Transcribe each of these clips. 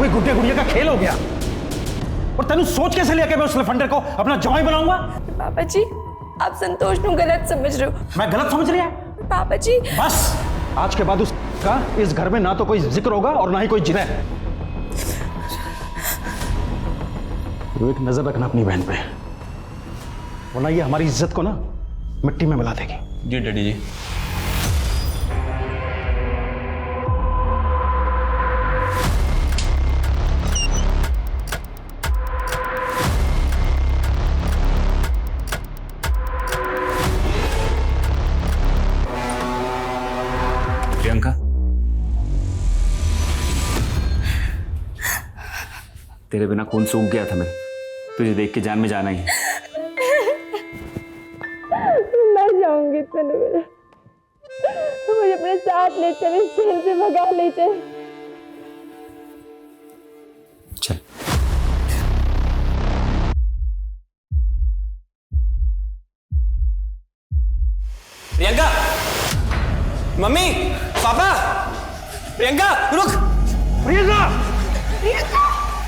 कोई गुड्डे गुड़िया का खेल हो गया। और तेनू सोच कैसे लिया कि मैं उस लफंडर को अपना जवाई बनाऊंगा? पापा जी आप संतोष को गलत समझ रहे हो। मैं गलत समझ रहा? पापा जी बस आज के बाद उसका इस घर में ना तो कोई जिक्र होगा और ना ही कोई जिक्र। तो एक नजर रखना अपनी बहन पे, वरना ये हमारी इज्जत को ना मिट्टी में मिला देगी। जी डैडी जी। प्रियंका, तेरे बिना खून सूख गया था। मैं तुझे देख के जान में जाना ही। मर जाऊंगी तनु, मुझे अपने साथ ले चल, इस जेल से भगा ले चल। चल। प्रियंका, मम्मी, पापा, प्रियंका रुक। प्रियंका!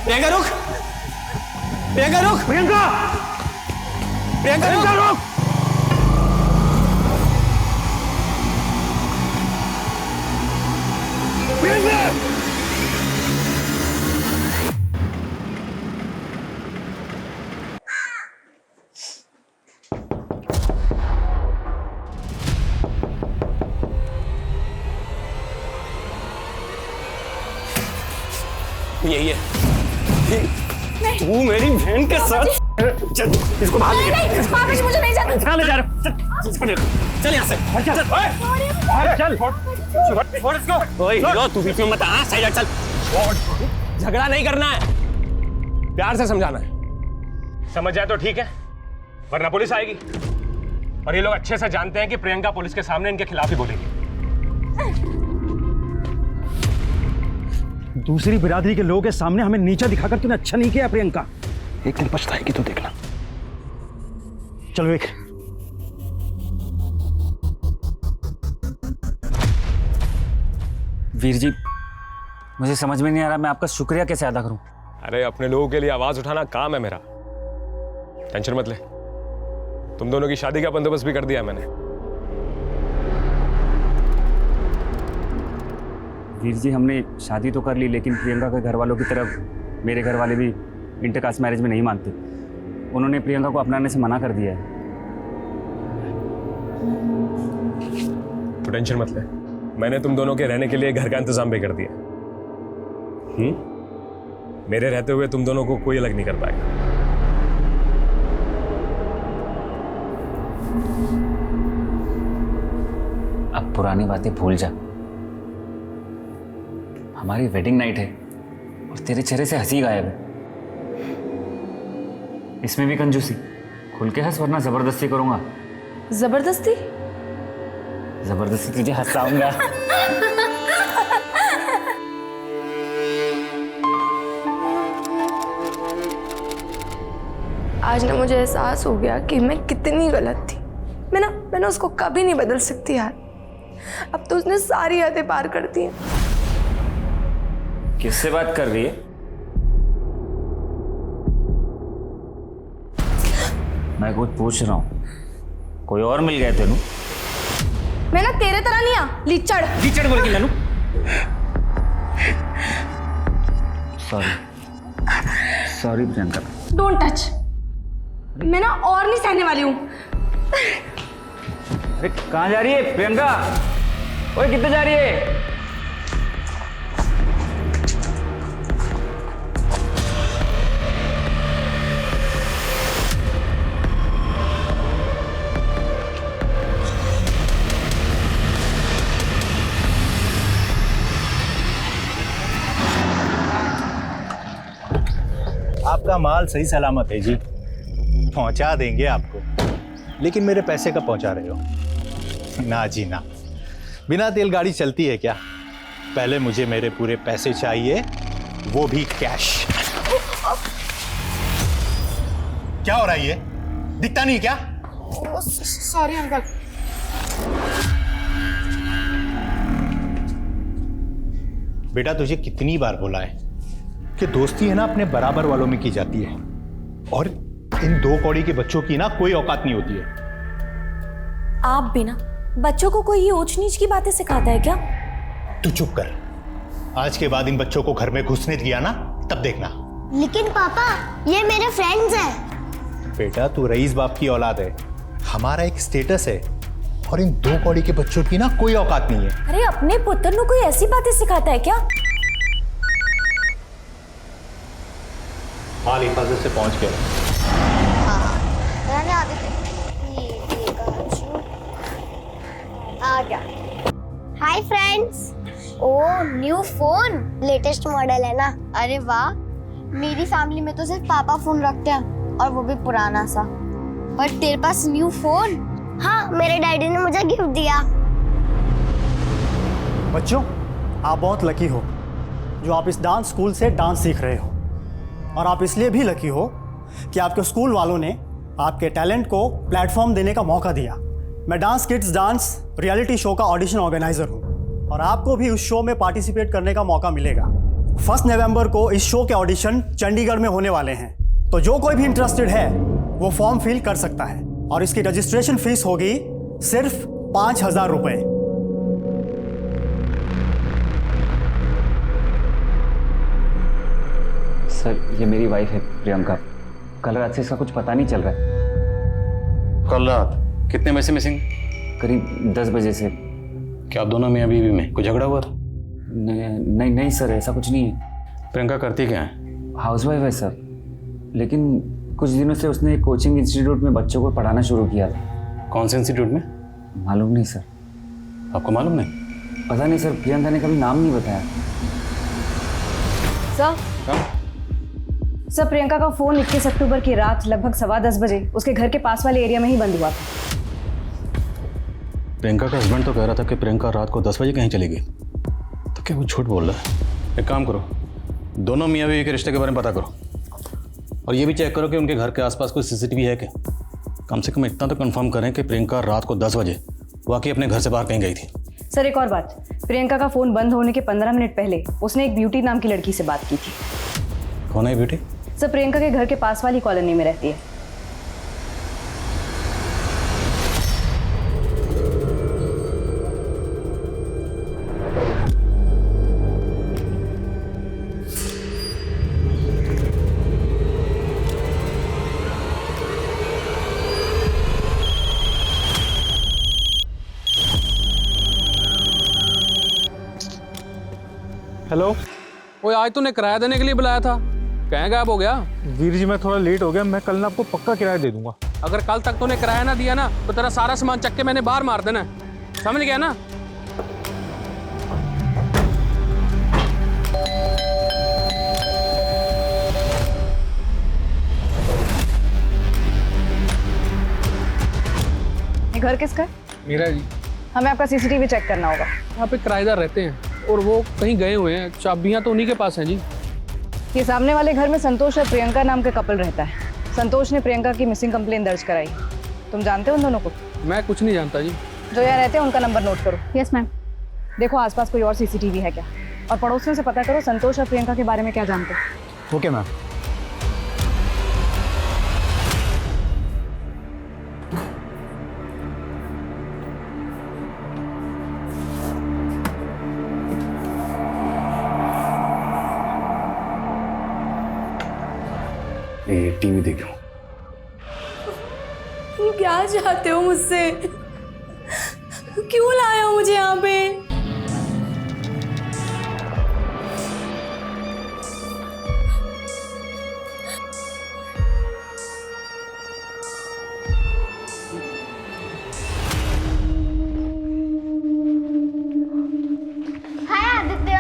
प्रियंका रुक। प्रियंका रुक। प्रियंका! प्रियंका रुक। प्रियंका! यही है। तू मेरी बहन के साथ चल, इसको बाहर नहीं पापा जी मुझे नहीं जाना। कहाँ ले जा रहे हो? चल यहाँ से। चल छोड़ इसको। ओए हीरो, तू बीच में मत आ। साइड चल। झगड़ा नहीं करना है, प्यार से समझाना है। समझ जाए तो ठीक है, वरना पुलिस आएगी। और ये लोग अच्छे से जानते हैं कि प्रियंका पुलिस के सामने इनके खिलाफ ही बोलेगी। दूसरी बिरादरी के लोगों के सामने हमें नीचा दिखाकर तूने अच्छा नहीं किया प्रियंका। एक दिन पछताएगी तो देखना। चलो एक। वीर जी, मुझे समझ में नहीं आ रहा मैं आपका शुक्रिया कैसे अदा करूं। अरे अपने लोगों के लिए आवाज उठाना काम है मेरा, टेंशन मत ले। तुम दोनों की शादी का बंदोबस्त भी कर दिया मैंने। वीर जी, हमने शादी तो कर ली, लेकिन प्रियंका के घर वालों की तरफ मेरे घर वाले भी इंटरकास्ट मैरिज में नहीं मानते। उन्होंने प्रियंका को अपनाने से मना कर दिया है। तो टेंशन मत ले, मैंने तुम दोनों के रहने के लिए घर का इंतजाम भी कर दिया। मेरे रहते हुए तुम दोनों को कोई अलग नहीं कर पाएगा। अब पुरानी बातें भूल जा। हमारी वेडिंग नाइट है और तेरे चेहरे से हंसी गायब है। इसमें भी कंजूसी। खुल के हंस, वरना जबरदस्ती करूंगा। जबरदस्ती? जबरदस्ती तुझे हंसाऊंगा। आज ना मुझे एहसास हो गया कि मैं कितनी गलत थी। मैंने उसको कभी नहीं बदल सकती यार। अब तो उसने सारी यादें पार कर दी हैं। किससे बात कर रही है? मैं कुछ पूछ रहा हूँ। कोई और मिल गया तेनू? मैं ना तेरे तरह नहीं आ लीचड़। लीचड़ बोल के ननू। सॉरी प्रियंका। Don't touch. मैं ना और नहीं सहने वाली हूँ। अरे कहाँ जा रही है प्रियंका? ओए कितने जा रही है? आपका माल सही सलामत है जी, पहुंचा देंगे आपको। लेकिन मेरे पैसे कब पहुंचा रहे हो? ना जी ना, बिना तेल गाड़ी चलती है क्या? पहले मुझे मेरे पूरे पैसे चाहिए, वो भी कैश। क्या हो रहा है ये? दिखता नहीं क्या? Sorry uncle. बेटा तुझे कितनी बार बोला है कि दोस्ती है ना अपने बराबर वालों में की जाती है, और इन 2 कौड़ी के बच्चों की ना कोई औकात नहीं होती है। आप भी ना बच्चों को कोई ये ऊंच नीच की बातें सिखाता है क्या? तू चुप कर। आज के बाद इन बच्चों को घर में घुसने दिया ना, तब देखना। लेकिन पापा, ये मेरे फ्रेंड्स हैं। बेटा, तू रईस बाप की औलाद है, हमारा एक स्टेटस है, और इन 2 कौड़ी के बच्चों की ना कोई औकात नहीं है। अरे अपने पुत्र को कोई ऐसी बातें सिखाता है क्या? हाल हिफाजत से पहुंच गए। मैंने आ गया। Hi friends. Oh, new phone, latest model है ना? अरे वाह, मेरी फैमिली में तो सिर्फ पापा फोन रखते हैं, और वो भी पुराना सा। पर तेरे पास न्यू फोन? हाँ, मेरे डैडी ने मुझे गिफ्ट दिया। बच्चों, आप बहुत लकी हो जो आप इस डांस स्कूल से डांस सीख रहे हो, और आप इसलिए भी लकी हो कि आपके स्कूल वालों ने आपके टैलेंट को प्लेटफॉर्म देने का मौका दिया। मैं dance kids dance reality show का ऑडिशन ऑर्गेनाइजर हूँ, और आपको भी उस शो में पार्टिसिपेट करने का मौका मिलेगा। 1 नवंबर को इस शो के ऑडिशन चंडीगढ़ में होने वाले हैं, तो जो कोई भी इंटरेस्टेड है वो फॉर्म फिल कर सकता है, और इसकी रजिस्ट्रेशन फीस होगी सिर्फ 5,000 रुपये। सर, ये मेरी वाइफ है प्रियंका। कल रात से इसका कुछ पता नहीं चल रहा है। कल रात कितने बजे से मिसिंग? करीब 10 बजे से। क्या आप दोनों मियाँ बीवी में कुछ झगड़ा हुआ था? नहीं सर, ऐसा कुछ नहीं है। प्रियंका करती क्या है? हाउसवाइफ है सर, लेकिन कुछ दिनों से उसने एक कोचिंग इंस्टीट्यूट में बच्चों को पढ़ाना शुरू किया था। कौन से इंस्टीट्यूट में? मालूम नहीं सर। आपको मालूम नहीं? पता नहीं सर, प्रियंका ने कभी नाम नहीं बताया। सर, प्रियंका का फोन 21 अक्टूबर की रात लगभग 10:15 बजे उसके घर के पास वाले एरिया में ही बंद हुआ था। प्रियंका का हस्बैंड तो कह रहा था कि प्रियंका रात को 10 बजे कहीं चली गई, तो क्या वो झूठ बोल रहा है? एक काम करो, दोनों मियाँ बीवी के रिश्ते के बारे में पता करो, और ये भी चेक करो कि उनके घर के आसपास कोई सीसीटीवी है क्या। कम से कम इतना तो कंफर्म करें कि प्रियंका रात को 10 बजे वाकई अपने घर से बाहर कहीं गई थी। सर, एक और बात, प्रियंका का फोन बंद होने के 15 मिनट पहले उसने एक ब्यूटी नाम की लड़की से बात की थी। कौन है ब्यूटी? सर, प्रियंका के घर के पास वाली कॉलोनी में रहती है। हेलो। ओए, आज तूने किराया देने के लिए बुलाया था, कहाँ गायब हो गया? वीर जी, मैं थोड़ा लेट हो गया। मैं कल ना आपको पक्का किराया दे दूंगा। अगर कल तक तूने किराया ना दिया ना, तो तेरा सारा सामान चक्के मैंने बाहर मार देना है, समझ गया ना? ये घर किसका है? मेरा जी। हमें आपका सीसीटीवी चेक करना होगा। वहाँ पे किराएदार रहते हैं, और वो कहीं गए हुए हैं। चाबियाँ तो उन्हीं के पास हैं जी। ये सामने वाले घर में संतोष और प्रियंका नाम का कपल रहता है। संतोष ने प्रियंका की मिसिंग कंप्लेन दर्ज कराई। तुम जानते हो उन दोनों को? मैं कुछ नहीं जानता जी। जो यहाँ रहते हैं उनका नंबर नोट करो। Yes ma'am. देखो आसपास कोई और सीसीटीवी है क्या, और पड़ोसियों से पता करो संतोष और प्रियंका के बारे में क्या जानते हो। Okay ma'am. ये टीवी देखो। तुम क्या चाहते हो मुझसे? क्यों लाए हो मुझे यहाँ पे? हाय आदित्य।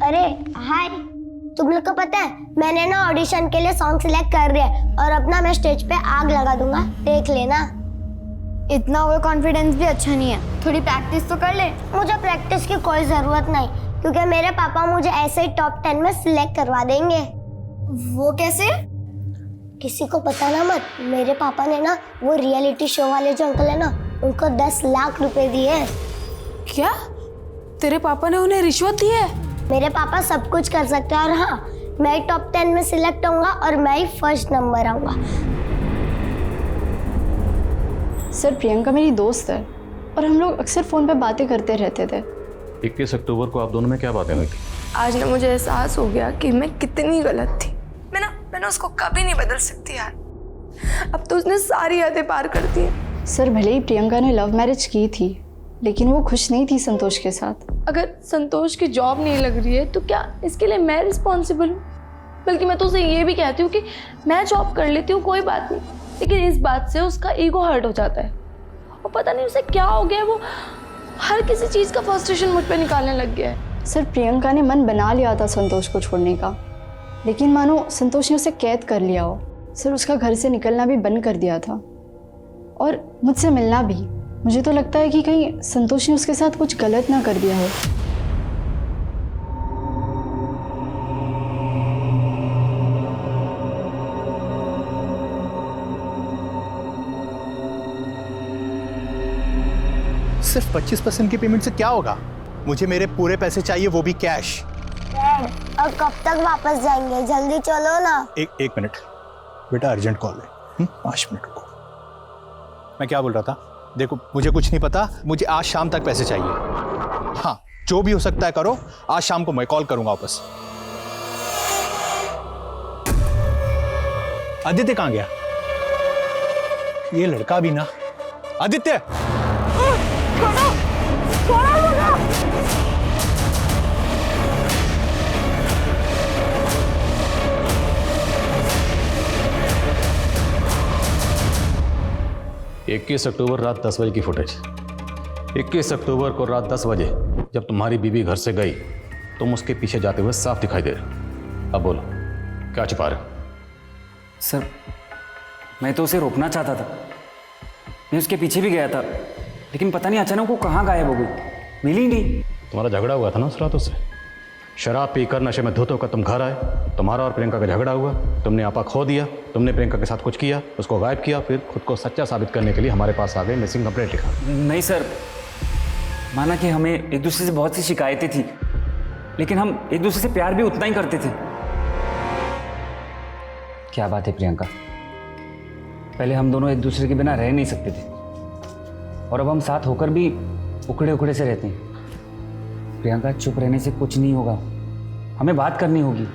अरे हाय। तुम लोग को पता है, मैंने ना ऑडिशन के लिए सॉन्ग सिलेक्ट कर दिया है, और अपना मैं स्टेज पे आग लगा दूंगा, देख लेना। इतना ओवर कॉन्फिडेंस भी अच्छा नहीं है, थोड़ी प्रैक्टिस तो कर ले। मुझे प्रैक्टिस की कोई जरूरत नहीं, क्योंकि मेरे पापा मुझे ऐसे ही टॉप 10 में सिलेक्ट करवा देंगे। वो कैसे? किसी को पता ना मत। मेरे पापा ने ना वो रियलिटी शो वाले जो अंकल है ना, उनको 10 लाख रुपए दिए। क्या तेरे पापा ने उन्हें रिश्वत दी है? मेरे पापा सब कुछ कर सकते हैं, और हाँ, मैं ही टॉप 10 में सिलेक्ट होऊंगा और मैं ही फर्स्ट नंबर आऊंगा। सर प्रियंका मेरी दोस्त है और हम लोग अक्सर फ़ोन पे बातें करते रहते थे। 21 अक्टूबर को आप दोनों में क्या बातें हुई थी? आज ना मुझे एहसास हो गया कि मैं कितनी गलत थी। मैं उसको कभी नहीं बदल सकती यार। अब तो उसने सारी हदें पार कर दी है। सर भले ही प्रियंका ने लव मैरिज की थी, लेकिन वो खुश नहीं थी संतोष के साथ। अगर संतोष की जॉब नहीं लग रही है तो क्या इसके लिए मैं रिस्पॉन्सिबल हूँ? बल्कि मैं तो उसे ये भी कहती हूँ कि मैं जॉब कर लेती हूँ, कोई बात नहीं, लेकिन इस बात से उसका ईगो हर्ट हो जाता है और पता नहीं उसे क्या हो गया, वो हर किसी चीज़ का फ्रस्ट्रेशन मुझ पर निकालने लग गया है। सर प्रियंका ने मन बना लिया था संतोष को छोड़ने का, लेकिन मानो संतोष ने उसे कैद कर लिया हो। सर उसका घर से निकलना भी बंद कर दिया था और मुझसे मिलना भी। मुझे तो लगता है कि कहीं संतोष ने उसके साथ कुछ गलत ना कर दिया हो। सिर्फ 25% की पेमेंट से क्या होगा? मुझे मेरे पूरे पैसे चाहिए, वो भी कैश। डैड, अब कब तक वापस जाएंगे? जल्दी चलो ना। एक मिनट बेटा, अर्जेंट कॉल है। 5 मिनट रुको। मैं क्या बोल रहा था? देखो मुझे कुछ नहीं पता, मुझे आज शाम तक पैसे चाहिए। हाँ, जो भी हो सकता है करो, आज शाम को मैं कॉल करूंगा वापस। आदित्य कहाँ गया? ये लड़का भी ना। आदित्य! इक्कीस अक्टूबर रात 10 बजे की फुटेज। 21 अक्टूबर को रात 10 बजे जब तुम्हारी बीवी घर से गई, तुम उसके पीछे जाते हुए साफ दिखाई दे रहे। अब बोलो, क्या छिपा रहे? सर मैं तो उसे रोकना चाहता था, मैं उसके पीछे भी गया था, लेकिन पता नहीं अचानक वो कहाँ गायब हो गई, मिली नहीं। तुम्हारा झगड़ा हुआ था ना उस रात उससे। शराब पीकर नशे में धुत होकर तुम घर आए, तुम्हारा और प्रियंका का झगड़ा हुआ, तुमने आपा खो दिया, तुमने प्रियंका के साथ कुछ किया, उसको गायब किया, फिर खुद को सच्चा साबित करने के लिए हमारे पास आ गए, मिसिंग कंप्लेंट लिखा। नहीं सर, माना कि हमें एक दूसरे से बहुत सी शिकायतें थी, लेकिन हम एक दूसरे से प्यार भी उतना ही करते थे। क्या बात है प्रियंका, पहले हम दोनों एक दूसरे के बिना रह नहीं सकते थे और अब हम साथ होकर भी उखड़े उखड़े से रहते हैं। प्रियंका चुप रहने से कुछ नहीं होगा, हमें बात करनी होगी।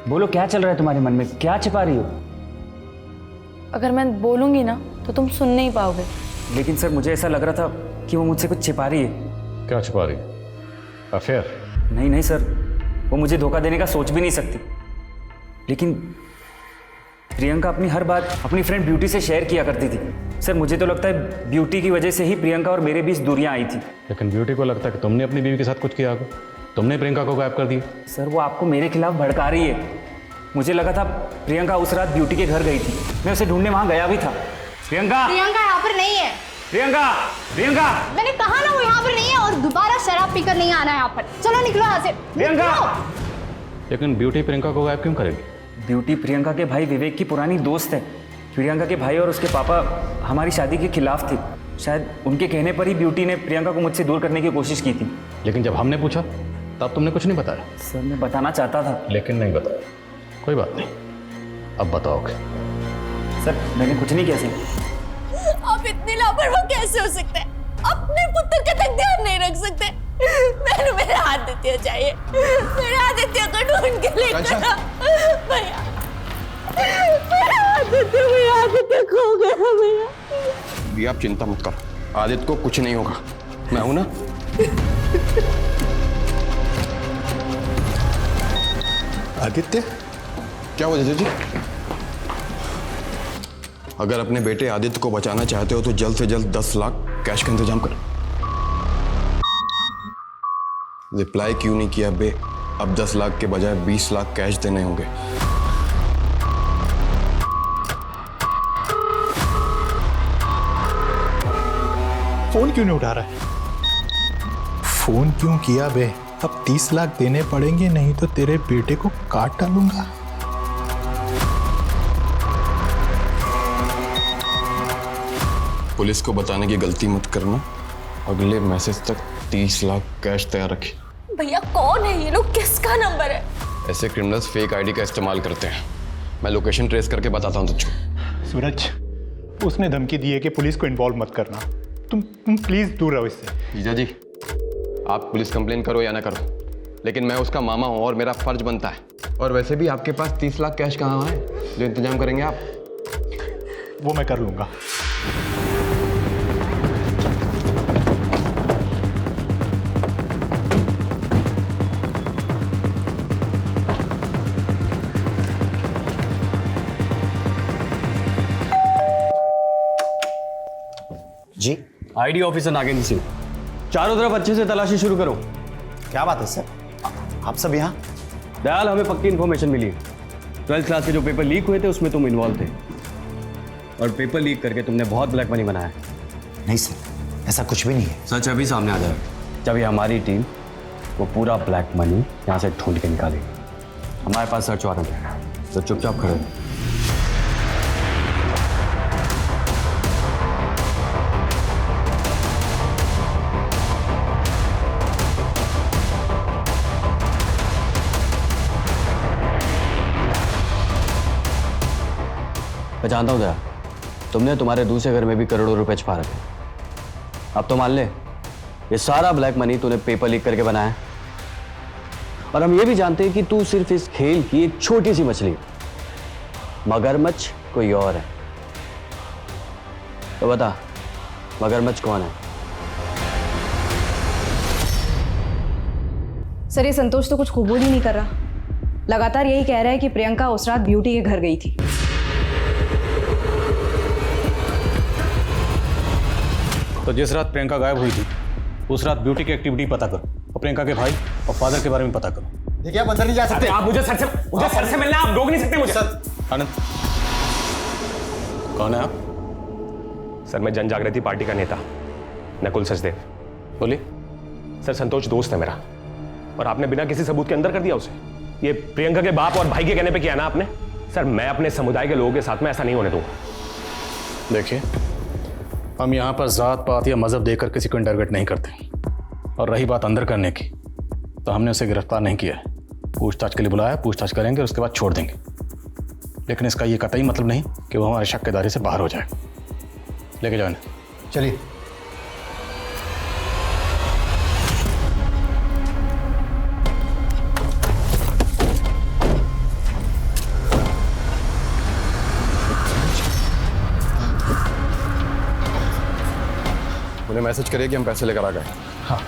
बोलो क्या चल रहा है तुम्हारे मन में, क्या छिपा रही हो? अगर मैं बोलूंगी ना तो तुम सुन नहीं पाओगे। लेकिन सर मुझे ऐसा लग रहा था कि वो मुझसे कुछ छिपा रही है। क्या छिपा रही? अफेयर? नहीं सर, वो मुझे धोखा देने का सोच भी नहीं सकती, लेकिन प्रियंका अपनी हर बात अपनी फ्रेंड ब्यूटी से शेयर किया करती थी। सर मुझे तो लगता है ब्यूटी की वजह से ही प्रियंका और मेरे बीच दूरियां आई थी। लेकिन ब्यूटी को लगता है कि तुमने अपनी बीवी के साथ कुछ किया होगा, तुमने प्रियंका को गायब कर दिया। सर वो आपको मेरे खिलाफ भड़का रही है। मुझे लगा था प्रियंका उस रात ब्यूटी के घर गई थी, मैं उसे ढूंढने वहां गया भी था। प्रियंका यहाँ पर नहीं है। प्रियंका प्रियंका मैंने कहा ना वो यहाँ पर नहीं है, और दोबारा शराब पीकर नहीं आना है यहाँ पर। चलो निकलो यहाँ से। प्रियंका! लेकिन ब्यूटी प्रियंका को गायब क्यों करेगी? ब्यूटी प्रियंका के भाई विवेक की पुरानी दोस्त है। प्रियंका के भाई और उसके पापा हमारी शादी के खिलाफ थे। शायद उनके कहने पर ही ब्यूटी ने प्रियंका को मुझसे दूर करने की कोशिश की थी। लेकिन जब हमने पूछा तब तुमने कुछ नहीं बताया। सर मैं बताना चाहता था, लेकिन नहीं बताया। कोई बात नहीं, अब बताओगे। सर मैंने कुछ नहीं किया सर। आप इतने लापरवाह कैसे हो सकते हैं? अपने पुत्र का तक ध्यान नहीं रख सकते। मैंने मेरे आदित्य चाहिए, मेरे आदित्य को ढूंढ के लेकर आओ। भैया आदित्य खो गया भैया। भी आप चिंता मत करो, आदित्य को कुछ नहीं होगा, मैं हूं ना। आदित्य? क्या हुआ जीजा जी? अगर अपने बेटे आदित्य को बचाना चाहते हो तो जल्द से जल्द 10 लाख कैश का इंतजाम करो। रिप्लाई क्यों नहीं किया बे? अब 10 लाख के बजाय 20 लाख कैश देने होंगे। फोन क्यों नहीं उठा रहा है? फोन क्यों किया बे? अब 30 लाख देने पड़ेंगे, नहीं तो तेरे बेटे को काट डालूंगा। पुलिस को बताने की गलती मत करना। अगले मैसेज तक 30 लाख कैश तैयार रखिए। भैया कौन है ये लोग? किसका नंबर है? ऐसे क्रिमिनल्स फेक आईडी का इस्तेमाल करते हैं। मैं लोकेशन ट्रेस करके बताता हूँ तुझको। सूरज, उसने धमकी दी है कि पुलिस को इन्वॉल्व मत करना। तुम प्लीज दूर रहो इससे। जीजा जी, आप पुलिस कंप्लेन करो या ना करो, लेकिन मैं उसका मामा हूँ और मेरा फर्ज बनता है। और वैसे भी आपके पास 30 लाख कैश कहाँ है जो इंतजाम करेंगे आप? वो मैं कर लूंगा। जी, आईडी ऑफिसर नागेंद्र सिंह, चारों तरफ अच्छे से तलाशी शुरू करो। क्या बात है सर, आप सब यहाँ? दयाल, हमें पक्की इन्फॉर्मेशन मिली। 12th क्लास के जो पेपर लीक हुए थे उसमें तुम इन्वॉल्व थे, और पेपर लीक करके तुमने बहुत ब्लैक मनी बनाया। नहीं सर, ऐसा कुछ भी नहीं है। सच अभी सामने आ जाएगा जब ये हमारी टीम वो पूरा ब्लैक मनी यहाँ से ढूंढ के निकालेगी। हमारे पास सर्च वारंट है, तो चुपचाप खड़े रहो। मैं जानता हूँ दया, तुमने तुम्हारे दूसरे घर में भी करोड़ों रुपए छुपा रखे। अब तो मान ले ये सारा ब्लैक मनी तूने पेपर लीक करके बनाया है। और हम ये भी जानते हैं कि तू सिर्फ इस खेल की एक छोटी सी मछली, मगरमच्छ कोई और है। तो बता, मगरमच्छ कौन है? सर, ये संतोष तो कुछ कबूल ही नहीं कर रहा। लगातार यही कह रहा है कि प्रियंका उस रात ब्यूटी के घर गई थी। तो जिस रात प्रियंका गायब हुई थी उस रात ब्यूटी की एक्टिविटी पता करो, और प्रियंका के भाई और फादर के बारे में पता करो। देखिए, आप अंदर नहीं जा सकते। आप मुझे सर से मिलना, आप रोक नहीं सकते मुझे। आनंद, कौन है आप? सर, मैं जन जागृति पार्टी का नेता नकुल सचदेव। बोलिए। सर, संतोष दोस्त है मेरा, और आपने बिना किसी सबूत के अंदर कर दिया उसे। ये प्रियंका के बाप और भाई के कहने पे किया ना आपने। सर, मैं अपने समुदाय के लोगों के साथ में ऐसा नहीं होने दूंगा। देखिए, हम यहाँ पर जात पात या मजहब देकर किसी को इंटरगेट नहीं करते। और रही बात अंदर करने की, तो हमने उसे गिरफ्तार नहीं किया है। पूछताछ के लिए बुलाया, पूछताछ करेंगे, उसके बाद छोड़ देंगे। लेकिन इसका ये कतई मतलब नहीं कि वो हमारे शक के दायरे से बाहर हो जाए। लेके जाओ इन्हें। चलिए। उन्हें मैसेज करिए कि हम पैसे लेकर आ गए। हाँ।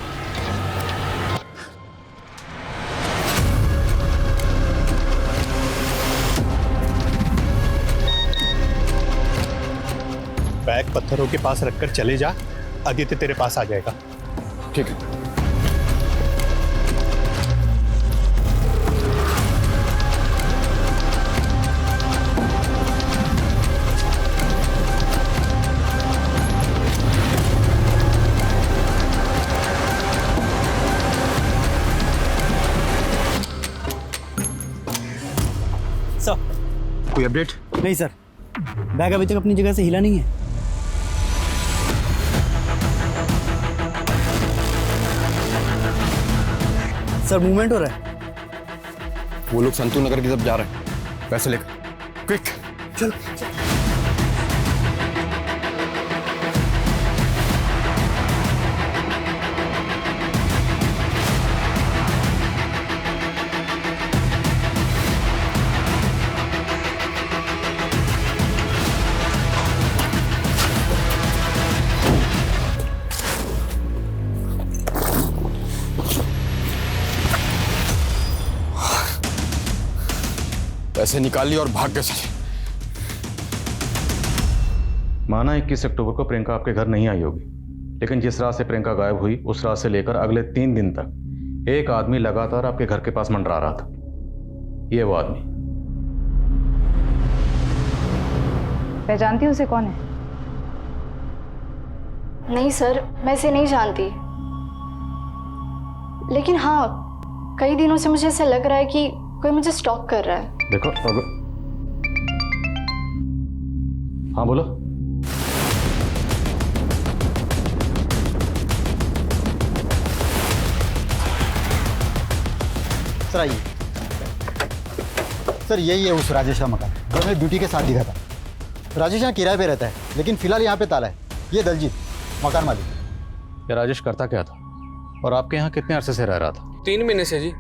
बैग पत्थरों के पास रखकर चले जा, आदित्य तेरे पास आ जाएगा। ठीक है। सर, कोई अपडेट? नहीं सर, बैग अभी तक अपनी जगह से हिला नहीं है। सर, मूवमेंट हो रहा है। वो लोग संतू नगर की तरफ जा रहे हैं, पैसे लेकर। क्विक चलो। पैसे निकाल लिए और भाग गए चले। माना 21 अक्टूबर को प्रियंका आपके घर नहीं आई होगी, लेकिन जिस रात से प्रियंका गायब हुई उस रात से लेकर अगले 3 दिन तक एक आदमी लगातार आपके घर के पास मंडरा रहा था। ये वो आदमी। पहचानती हूँ उसे? कौन है? नहीं सर, मैं इसे नहीं जानती। लेकिन हाँ, कई दिनों से मुझे ऐसा लग रहा है कि कोई मुझे स्टॉक कर रहा है। देखो, हाँ बोलो। सर आइए। सर यही है उस राजेश का मकान जो हमें ब्यूटी के साथ दिखा था। राजेश यहाँ किराए पे रहता है, लेकिन फिलहाल यहाँ पे ताला है। ये दलजीत मकान मालिक। ये राजेश करता क्या था और आपके यहाँ कितने अरसे से रह रहा था? 3 महीने से जी।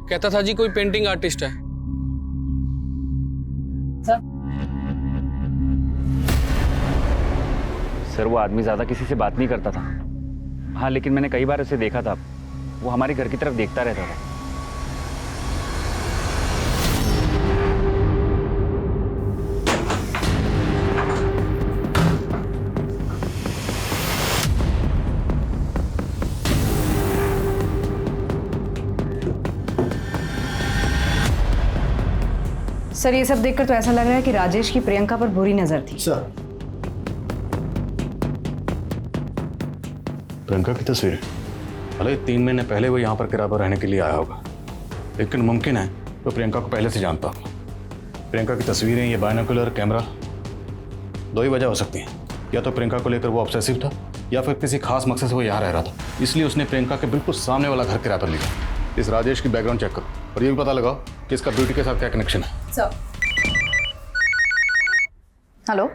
कहता था जी कोई पेंटिंग आर्टिस्ट है। सर वो आदमी ज़्यादा किसी से बात नहीं करता था। हाँ, लेकिन मैंने कई बार उसे देखा था, वो हमारे घर की तरफ देखता रहता था। सर ये सब देखकर तो ऐसा लग रहा है कि राजेश की प्रियंका पर बुरी नजर थी। सर प्रियंका की तस्वीर, भले 3 महीने पहले वो यहाँ पर किराए पर रहने के लिए आया होगा, लेकिन मुमकिन है तो प्रियंका को पहले से जानता होगा। प्रियंका की तस्वीरें, ये बाइनोकुलर कैमरा, 2 ही वजह हो सकती हैं। या तो प्रियंका को लेकर वो ऑब्सेसिव था, या फिर किसी खास मकसद से वो यहाँ रह रहा था, इसलिए उसने प्रियंका के बिल्कुल सामने वाला घर किराए पर लिया। इस राजेश की बैकग्राउंड चेक करो और ये भी पता लगाओ कि इसका ब्यूटी के साथ क्या कनेक्शन है। हेलो,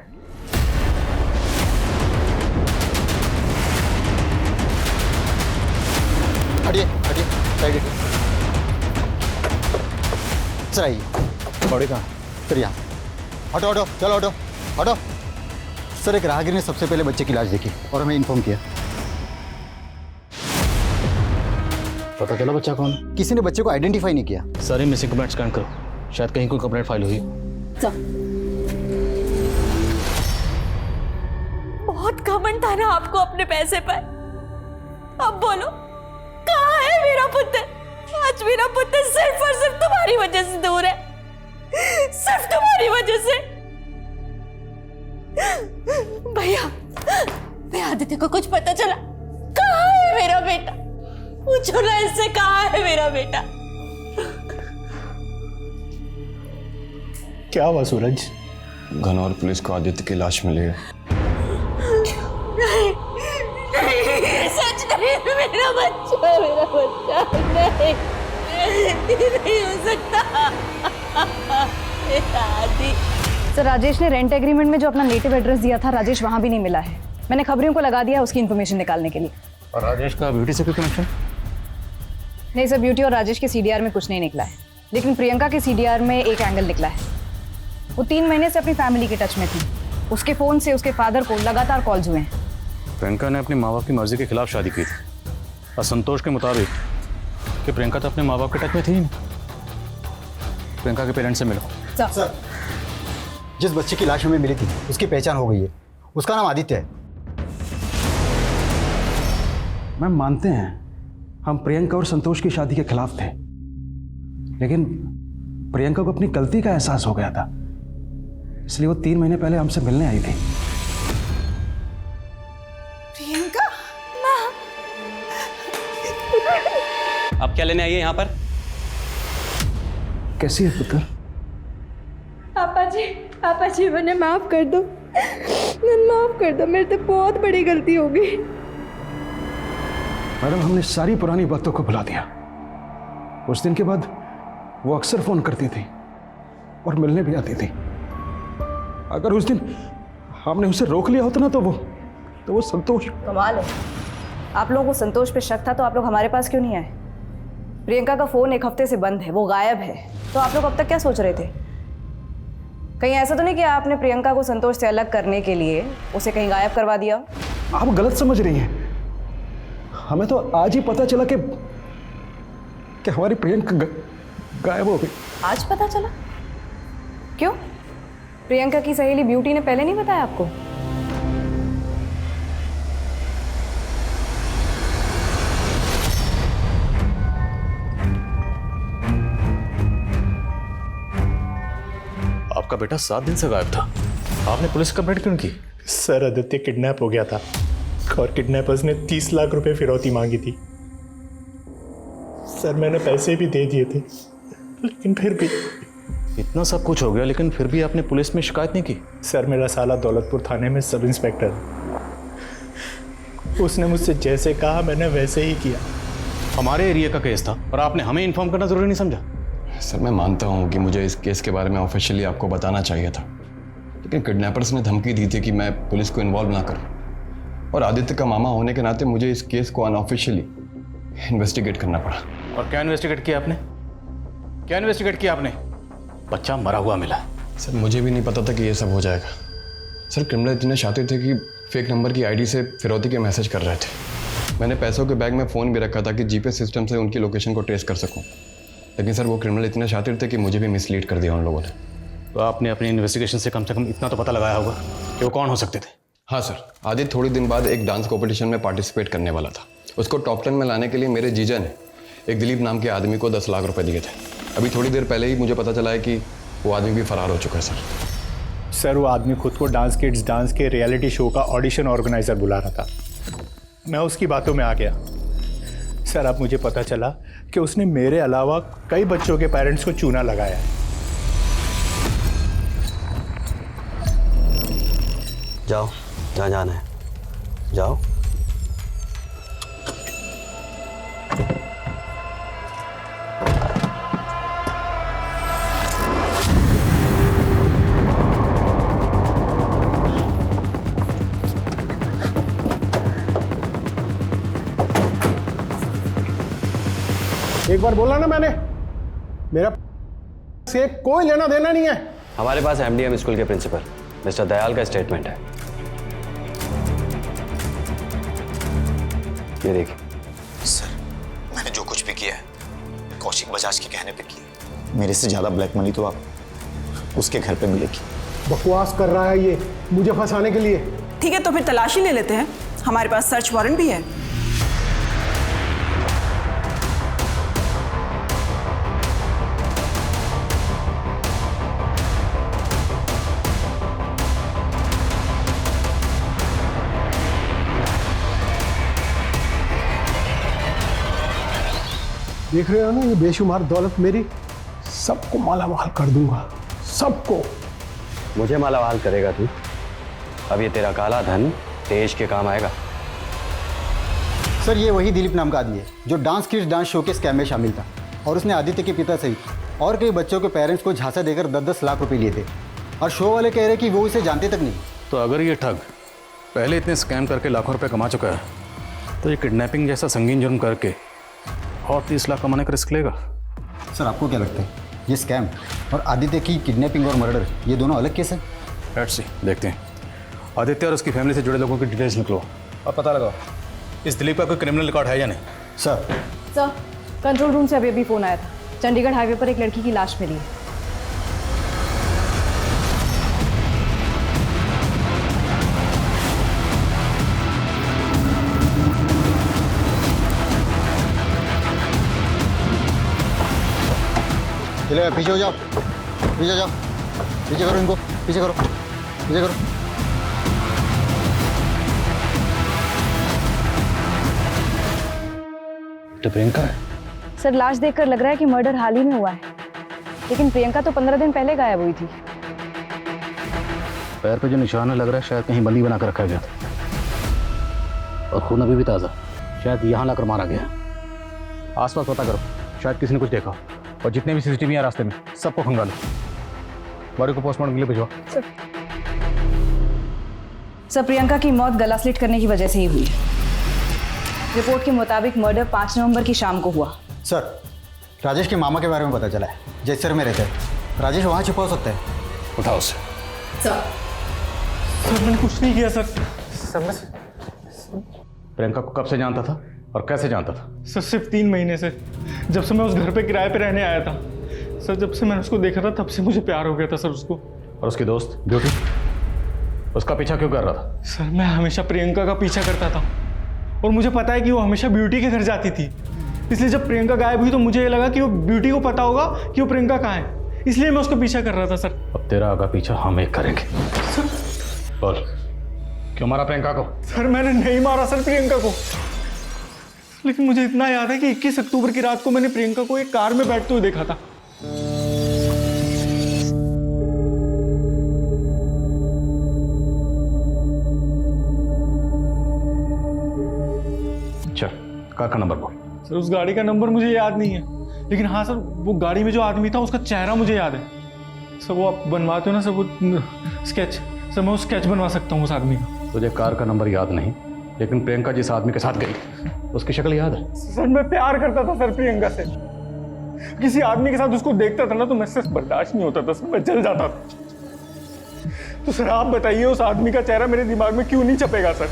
हटिए हटिए, साइड हटिए। सर आइए। बॉडी कहाँ? सर यहाँ। हटो हटो, चलो हटो हटो। सर एक राहगीर ने सबसे पहले बच्चे की लाश देखी और हमें इन्फॉर्म किया। पता चला बच्चा कौन? किसी ने बच्चे को आइडेंटिफाई नहीं किया। सारे मिसिंग कंप्लेंट स्कैन करो, शायद कहीं कोई कंप्लेंट फाइल हुई। बहुत घमंड था ना आपको अपने पैसे पर। अब बोलो कहाँ है मेरा पुत्र? आज मेरा पुत्र सिर्फ और सिर्फ तुम्हारी वजह से दूर है, सिर्फ तुम्हारी वजह से। भैया आदित्य को कुछ पता चला? कहाँ है मेरा बेटा? पूछो ना इससे, कहाँ है मेरा बेटा? क्या हुआ सूरज? घनौर पुलिस को आदित्य की लाश मिली है। सच नहीं, मेरा बच्चा नहीं हो सकता। आदि सर राजेश ने रेंट एग्रीमेंट में जो अपना नेटिव एड्रेस दिया था, राजेश वहां भी नहीं मिला है। मैंने खबरियों को लगा दिया उसकी इन्फॉर्मेशन निकालने के लिए। और राजेश का ब्यूटी से कोई कनेक्शन? नहीं सर, ब्यूटी और राजेश के सीडीआर में कुछ नहीं निकला है, लेकिन प्रियंका के सीडीआर में एक एंगल निकला है। वो 3 महीने से अपनी फैमिली के टच में थी। उसके फ़ोन से उसके फादर को लगातार कॉल्स हुए हैं। प्रियंका ने अपने माँ बाप की मर्जी के खिलाफ शादी की थी और संतोष के मुताबिक कि प्रियंका तो अपने माँ बाप के टच में थी ही नहीं। प्रियंका के पेरेंट्स से मिलो। सर जिस बच्चे की लाश हमें मिली थी उसकी पहचान हो गई है। उसका नाम आदित्य है। मैम मानते हैं हम प्रियंका और संतोष की शादी के खिलाफ थे, लेकिन प्रियंका को अपनी गलती का एहसास हो गया था, इसलिए वो 3 महीने पहले हमसे मिलने आई थी। प्रियंका माँ, अब क्या लेने आई है यहाँ पर? कैसी है पुत्र? पापा जी मैंने माफ कर दो, मेरे से बहुत बड़ी गलती हो गई। मैडम हमने सारी पुरानी बातों को भुला दिया। उस दिन के बाद वो अक्सर फोन करती थी और मिलने भी आती थी। अगर उस दिन हमने उसे रोक लिया होता ना तो वो संतोष। कमाल है, आप लोगों को संतोष पे शक था तो आप लोग हमारे पास क्यों नहीं आए? प्रियंका का फोन 1 हफ्ते से बंद है, वो गायब है, तो आप लोग अब तक क्या सोच रहे थे? कहीं ऐसा तो नहीं कि आपने प्रियंका को संतोष से अलग करने के लिए उसे कहीं गायब करवा दिया? आप गलत समझ रही हैं। हमें तो आज ही पता चला कि हमारी प्रियंका गायब हो गई। आज पता चला? क्यों? प्रियंका की सहेली ब्यूटी ने पहले नहीं बताया आपको? आपका बेटा 7 दिन से गायब था, आपने पुलिस कंप्लेंट क्यों की? सर आदित्य किडनैप हो गया था और किडनैपर्स ने 30 लाख रुपए फिरौती मांगी थी। सर मैंने पैसे भी दे दिए थे, लेकिन फिर भी। इतना सब कुछ हो गया लेकिन फिर भी आपने पुलिस में शिकायत नहीं की? सर मेरा साला दौलतपुर थाने में सब इंस्पेक्टर, उसने मुझसे जैसे कहा मैंने वैसे ही किया। हमारे एरिया का केस था और आपने हमें इन्फॉर्म करना जरूरी नहीं समझा? सर मैं मानता हूँ कि मुझे इस केस के बारे में ऑफिशियली आपको बताना चाहिए था, लेकिन किडनैपर्स ने धमकी दी थी कि मैं पुलिस को इन्वॉल्व ना करूँ, और आदित्य का मामा होने के नाते मुझे इस केस को अनऑफिशियली इन्वेस्टिगेट करना पड़ा। और क्या इन्वेस्टिगेट किया आपने? क्या इन्वेस्टिगेट किया आपने? बच्चा मरा हुआ मिला। सर मुझे भी नहीं पता था कि ये सब हो जाएगा। सर क्रिमिनल इतने शातिर थे कि फेक नंबर की आईडी से फिरौती के मैसेज कर रहे थे। मैंने पैसों के बैग में फ़ोन भी रखा था कि जीपीएस सिस्टम से उनकी लोकेशन को ट्रेस कर सकूं, लेकिन सर वो क्रिमिनल इतने शातिर थे कि मुझे भी मिसलीड कर दिया उन लोगों ने। तो आपने अपनी इन्वेस्टिगेशन से कम इतना तो पता लगाया होगा कि वो कौन हो सकते थे? हाँ सर, आदित्य थोड़ी दिन बाद एक डांस कॉम्पिटिशन में पार्टिसिपेट करने वाला था। उसको टॉप 10 में लाने के लिए मेरे जीजा ने एक दिलीप नाम के आदमी को 10 लाख रुपए दिए थे। अभी थोड़ी देर पहले ही मुझे पता चला है कि वो आदमी भी फरार हो चुका है। सर वो आदमी खुद को डांस किड्स डांस के रियलिटी शो का ऑडिशन ऑर्गेनाइजर बुला रहा था। मैं उसकी बातों में आ गया। सर अब मुझे पता चला कि उसने मेरे अलावा कई बच्चों के पेरेंट्स को चूना लगाया है। जाओ जहाँ जाना है, जाओ। एक बार बोला ना मैंने, मेरा से कोई लेना देना नहीं है। हमारे पास एमडीएम स्कूल के प्रिंसिपल मिस्टर दयाल का स्टेटमेंट है, ये देखिए। सर मैंने जो कुछ भी किया है कौशिक बजाज के कहने पे किया। मेरे से ज़्यादा ब्लैक मनी तो आप उसके घर पे मिलेगी। बकवास कर रहा है ये मुझे फंसाने के लिए। ठीक है तो फिर तलाशी ले लेते हैं, हमारे पास सर्च वारंट भी है। देख रहे हो ना ये बेशुमार दौलत मेरी, सबको मालामाल कर दूंगा, सबको। मुझे मालामाल करेगा तू? अब ये तेरा काला धन देश के काम आएगा। सर ये वही दिलीप नाम का आदमी है जो डांस किड्स डांस शो के स्कैम में शामिल था, और उसने आदित्य के पिता सहित और कई बच्चों के पेरेंट्स को झांसा देकर 10-10 लाख रुपए लिए थे, और शो वाले कह रहे कि वो इसे जानते तक नहीं। तो अगर ये ठग पहले इतने स्कैम करके लाखों रुपए कमा चुका है, तो ये किडनैपिंग जैसा संगीन जुर्म करके और 30 लाख कमाने का रिस्क लेगा? सर आपको क्या लगता है ये स्कैम और आदित्य की किडनैपिंग और मर्डर ये दोनों अलग केस हैं? लेट्स सी, देखते हैं। आदित्य और उसकी फैमिली से जुड़े लोगों की डिटेल्स निकलो और पता लगाओ इस दिलीप का कोई क्रिमिनल रिकॉर्ड है या नहीं। सर कंट्रोल रूम से अभी फ़ोन आया था, चंडीगढ़ हाईवे पर एक लड़की की लाश मिली है। चलो पीछे हो जाओ, पीछे जाओ, पीछे करो इनको, पीछे करो, पीछे करो। तो प्रियंका है? सर लाश देखकर लग रहा है कि मर्डर हाल ही में हुआ है, लेकिन प्रियंका तो 15 दिन पहले गायब हुई थी। पैर पे जो निशान लग रहा है शायद कहीं बंदी बना कर रखा गया था, और खून अभी भी ताज़ा, शायद यहाँ लाकर मारा गया। आसपास पता करो, शायद किसी ने कुछ देखा, और जितने भी सीसीटीवी हैं रास्ते में सबको खंगालो। बॉडी को पोस्टमार्टम के लिए भिजवा। सर प्रियंका की मौत गला स्लिट करने की वजह से ही हुई है। रिपोर्ट के मुताबिक मर्डर 5 नवंबर की शाम को हुआ। सर राजेश के मामा के बारे में पता चला है, जैसर में रहता है। राजेश वहाँ छुपा हो सकता है, उठाओ उसे। सर मैंने कुछ नहीं किया सर। प्रियंका को कब से जानता था और कैसे जानता था? सर सिर्फ 3 महीने से, जब से मैं उस घर पे किराए पे रहने आया था। सर जब से मैंने उसको देखा था तब से मुझे प्यार हो गया था सर उसको। और उसकी दोस्त ब्यूटी, उसका पीछा क्यों कर रहा था? सर मैं हमेशा प्रियंका का पीछा करता था, और मुझे पता है कि वो हमेशा ब्यूटी के घर जाती थी। इसलिए जब प्रियंका गायब हुई तो मुझे ये लगा कि वो ब्यूटी को पता होगा कि वो प्रियंका कहाँ है, इसलिए मैं उसका पीछा कर रहा था सर। अब तेरा आगा पीछा हम एक करेंगे। बोल, क्यों मारा प्रियंका को? सर मैंने नहीं मारा सर प्रियंका को, लेकिन मुझे इतना याद है कि 21 अक्टूबर की रात को मैंने प्रियंका को एक कार में बैठते हुए देखा था। अच्छा, कार का नंबर बोल। सर उस गाड़ी का नंबर मुझे याद नहीं है, लेकिन हाँ सर, वो गाड़ी में जो आदमी था उसका चेहरा मुझे याद है सर। वो आप बनवाते हो ना सर, वो स्केच सर, मैं वो स्केच बनवा सकता हूँ उस आदमी का। तुझे कार का नंबर याद नहीं, लेकिन प्रियंका जिस आदमी के साथ गई उसकी शक्ल याद है? सर मैं प्यार करता था सर प्रियंका से। किसी आदमी के साथ उसको देखता था ना तो मुझसे बर्दाश्त नहीं होता था सर, मैं जल जाता था। तो सर आप बताइए उस आदमी का चेहरा मेरे दिमाग में क्यों नहीं छपेगा सर?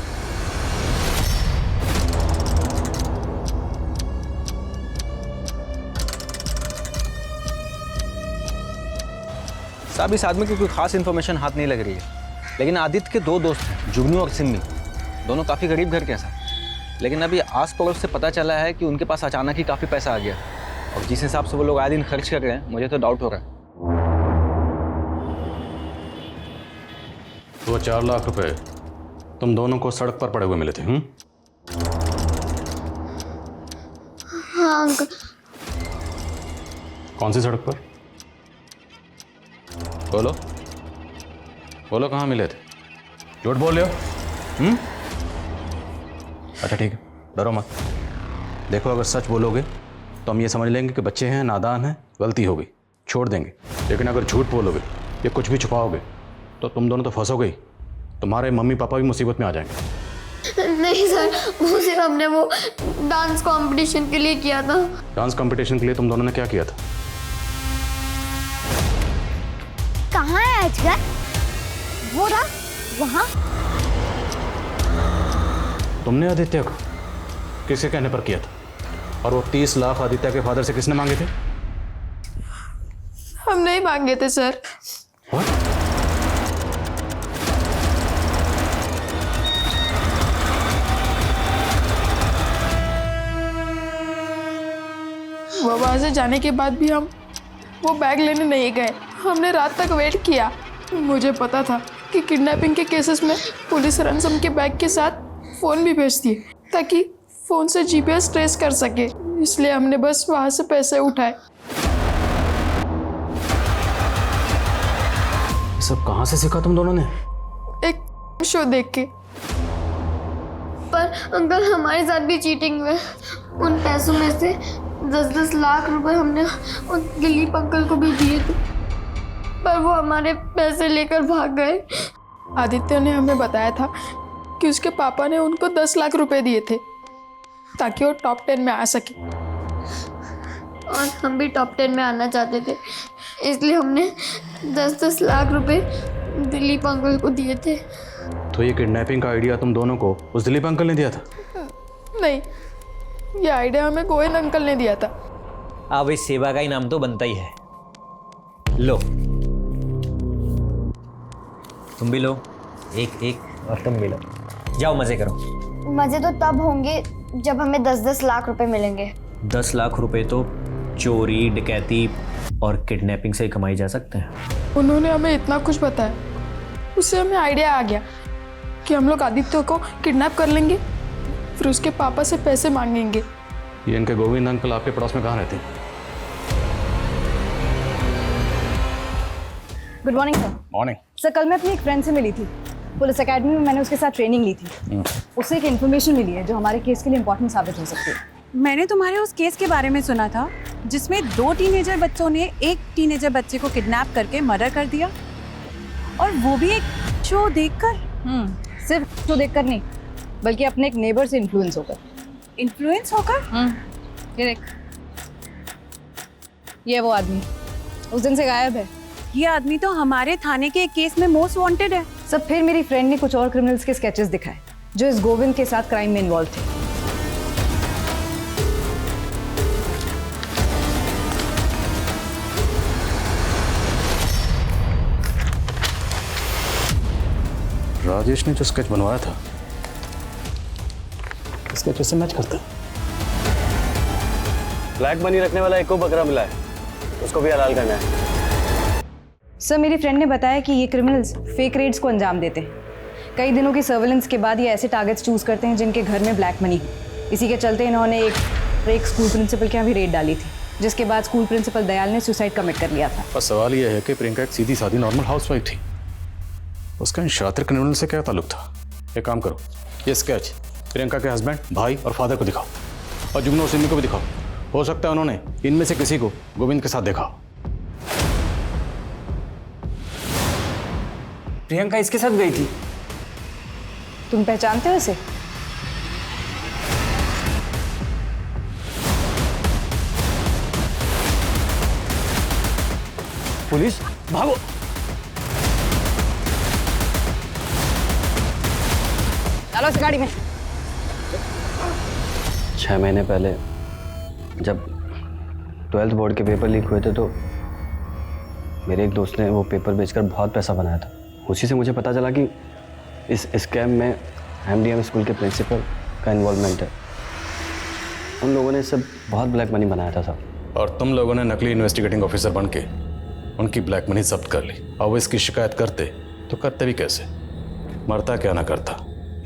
साहब इस आदमी की कोई खास इन्फॉर्मेशन हाथ नहीं लग रही है, लेकिन आदित्य के 2 दोस्त हैं, जुगनू और सिम्मी। दोनों काफ़ी गरीब घर के हैं सर, लेकिन अभी आस पड़ोस से पता चला है कि उनके पास अचानक ही काफ़ी पैसा आ गया, और जिस हिसाब से वो लोग आए दिन खर्च कर रहे हैं मुझे तो डाउट हो रहा है। तो 4 लाख रुपए तुम दोनों को सड़क पर पड़े हुए मिले थे? हाँ अंकल। कौन सी सड़क पर? बोलो बोलो, कहाँ मिले थे? झूठ बोल रहे हो? अच्छा ठीक है, डरो मत। देखो अगर सच बोलोगे तो हम ये समझ लेंगे कि बच्चे हैं, नादान हैं, गलती हो गई, छोड़ देंगे। लेकिन अगर झूठ बोलोगे या कुछ भी छुपाओगे तो तुम दोनों तो फंसोगे ही, तुम्हारे मम्मी पापा भी मुसीबत में आ जाएंगे। नहीं सर, वो सिर्फ हमने वो डांस कंपटीशन के लिए किया था। डांस कंपटीशन के लिए तुम दोनों ने क्या किया था? कहाँ है अजगर? वो रहा वहाँ। तुमने आदित्य को किसके कहने पर किया था? और वो 30 लाख आदित्य के फादर से किसने मांगे थे? हम नहीं मांगे थे सर। वो वहां से जाने के बाद भी हम वो बैग लेने नहीं गए। हमने रात तक वेट किया। मुझे पता था कि किडनैपिंग के केसेस में पुलिस रैंसम के बैग के साथ फ़ोन भी भेजती है ताकि फ़ोन से जीपीएस ट्रेस कर सके, इसलिए हमने बस वहाँ से पैसे उठाए। सब कहाँ से सीखा तुम दोनों ने? एक शो देख के। पर अंकल हमारे साथ भी चीटिंग हुई। उन पैसों में से 10-10 लाख रुपए हमने उन दिलीप अंकल को भी दिए थे, पर वो हमारे पैसे लेकर भाग गए। आदित्य ने हमें बताया था कि उसके पापा ने उनको 10 लाख रुपए दिए थे ताकि वो टॉप 10 में आ सके, और हम भी टॉप 10 में आना चाहते थे, इसलिए हमने 10-10 लाख रुपए दिलीप अंकल को दिए थे। तो ये किडनैपिंग का आइडिया तुम दोनों को उस दिलीप अंकल ने दिया था? नहीं, ये आइडिया हमें गोविंद अंकल ने दिया था। अब इस सेवा का ही नाम तो बनता ही है। लो तुम भी लो, एक और तुम भी लो। जाओ मजे करो। मजे तो तब होंगे जब हमें 10-10 लाख रुपए मिलेंगे। 10 लाख रुपए तो चोरी, डकैती और किडनैपिंग से ही कमाई जा सकते हैं। उन्होंने हमें इतना कुछ बताया, उससे हमें आइडिया आ गया कि हम लोग आदित्य को किडनैप कर लेंगे, फिर उसके पापा से पैसे मांगेंगे। ये इनके गोविंद अंकल आपके पड़ोस में कहाँ रहते हैं? Good morning sir. Morning sir, कल मैं अपनी एक फ्रेंड से मिली थी। पुलिस एकेडमी में मैंने उसके साथ ट्रेनिंग ली थी। उससे एक इन्फॉर्मेशन मिली है जो हमारे केस के लिए इंपॉर्टेंट साबित हो सकती है। मैंने तुम्हारे उस केस के बारे में सुना था जिसमें 2 टीनेजर बच्चों ने एक टीनेजर बच्चे को किडनैप करके मर्डर कर दिया, और वो भी एक शो देखकर। सिर्फ शो देखकर नहीं, बल्कि अपने एक नेबर से इन्फ्लुएंस होकर। इन्फ्लुएंस होकर? ये देख, ये वो आदमी उस दिन से गायब है। ये आदमी तो हमारे थाने के एक केस में मोस्ट वांटेड है। सब फिर मेरी फ्रेंड ने कुछ और क्रिमिनल्स के स्केचेस दिखाए जो इस गोविंद के साथ क्राइम में इन्वॉल्व थे। राजेश ने जो स्केच बनवाया था स्केच से मैच करता। ब्लैक मनी रखने वाला एक को बकरा मिला है, उसको भी हलाल करना है। सर, मेरी फ्रेंड ने बताया कि ये क्रिमिनल्स फेक रेड्स को अंजाम देते हैं। कई दिनों की सर्वेलेंस के बाद ये ऐसे टारगेट्स चूज करते हैं जिनके घर में ब्लैक मनी हो। इसी के चलते इन्होंने एक स्कूल प्रिंसिपल के यहाँ भी रेड डाली थी, जिसके बाद स्कूल प्रिंसिपल दयाल ने सुसाइड कमिट कर लिया था। बस सवाल यह है कि प्रियंका एक सीधी सादी नॉर्मल हाउसवाइफ थी, उसका इन शातिर क्रिमिनल से क्या ताल्लुक था? एक काम करो, ये स्केच प्रियंका के हस्बैंड, भाई और फादर को दिखाओ, और जुगनू और सिमी को भी दिखाओ। हो सकता है उन्होंने इनमें से किसी को गोविंद के साथ देखा हो। प्रियंका इसके साथ गई थी। तुम पहचानते हो इसे? पुलिस, भागो। चलो इस गाड़ी में। 6 महीने पहले जब 12th बोर्ड के पेपर लीक हुए थे तो मेरे एक दोस्त ने वो पेपर बेचकर बहुत पैसा बनाया था। उसी से मुझे पता चला कि इस स्कैम में MDM स्कूल के प्रिंसिपल का इन्वॉल्वमेंट है। उन लोगों ने सब बहुत ब्लैक मनी बनाया था सब। और तुम लोगों ने नकली इन्वेस्टिगेटिंग ऑफिसर बन के उनकी ब्लैक मनी जब्त कर ली। और वो इसकी शिकायत करते तो करते भी कैसे, मरता क्या ना करता।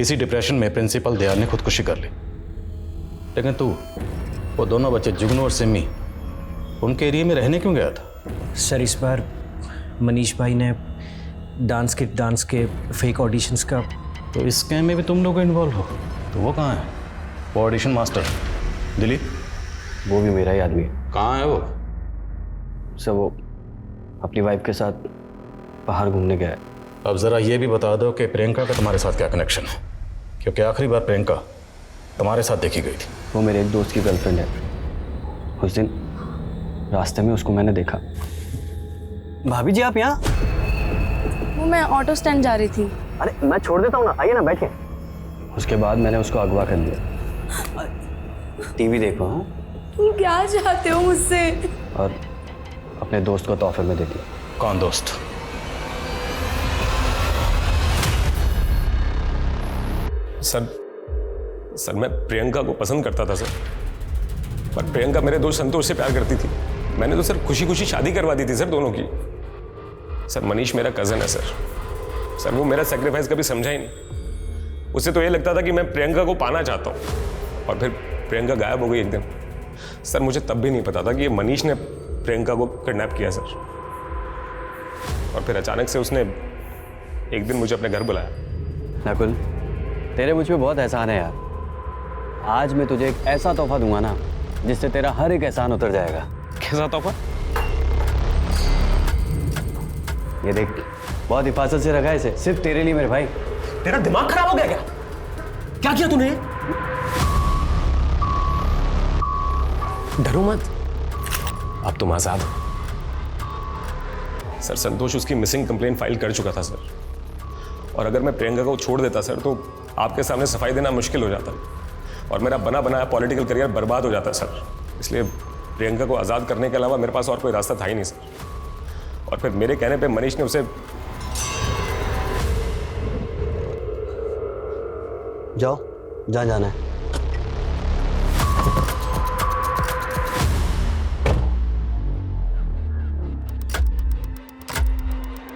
इसी डिप्रेशन में प्रिंसिपल दयाल ने खुदकुशी कर ली। लेकिन तू वो दोनों बच्चे जुगनू और सिमी उनके एरिया में रहने क्यों गया था? सर इस बार मनीष भाई ने डांस के फेक ऑडिशंस का। तो इस स्कैम में भी तुम लोग इन्वॉल्व हो? तो वो कहाँ है? वो ऑडिशन मास्टर दिलीप? वो भी मेरा ही आदमी है। कहाँ है वो? सर वो अपनी वाइफ के साथ बाहर घूमने गया है। अब ज़रा ये भी बता दो कि प्रियंका का तुम्हारे साथ क्या कनेक्शन है, क्योंकि आखिरी बार प्रियंका तुम्हारे साथ देखी गई थी। वो मेरे एक दोस्त की गर्लफ्रेंड है। उस दिन रास्ते में उसको मैंने देखा। भाभी जी आप यहाँ? वो मैं ऑटो स्टैंड जा रही थी। अरे मैं छोड़ देता हूँ ना, आइए ना बैठिए। उसके बाद मैंने उसको अगवा कर लिया। टीवी देखो। हाँ, तुम क्या चाहते हो मुझसे? और अपने दोस्त को तोहफे में दे दिया। कौन दोस्त? सर मैं प्रियंका को पसंद करता था सर, पर प्रियंका मेरे दोस्त संतोष से प्यार करती थी। मैंने तो सर खुशी खुशी शादी करवा दी थी सर दोनों की। सर मनीष मेरा कजन है सर वो मेरा सेक्रीफाइस कभी समझा ही नहीं। उसे तो ये लगता था कि मैं प्रियंका को पाना चाहता हूँ, और फिर प्रियंका गायब हो गई एकदम। सर मुझे तब भी नहीं पता था कि ये मनीष ने प्रियंका को किडनैप किया सर। और फिर अचानक से उसने एक दिन मुझे अपने घर बुलाया। नकुल, तेरे मुझ पे बहुत एहसान है यार। आज मैं तुझे एक ऐसा तोहफा दूंगा ना जिससे तेरा हर एक एहसान उतर जाएगा। कैसा तोहफा? ये देख, बहुत हिफाजत से रखा है इसे, सिर्फ तेरे लिए मेरे भाई। तेरा दिमाग खराब हो गया क्या? क्या किया तूने? डरो मत, अब तुम आजाद हो। सर संतोष उसकी मिसिंग कंप्लेंट फाइल कर चुका था सर, और अगर मैं प्रियंका को छोड़ देता सर तो आपके सामने सफाई देना मुश्किल हो जाता और मेरा बना बनाया पॉलिटिकल करियर बर्बाद हो जाता सर। इसलिए प्रियंका को आज़ाद करने के अलावा मेरे पास और कोई रास्ता था ही नहीं सर। और फिर मेरे कहने पे मनीष ने उसे। जाओ, जहाँ जाना है।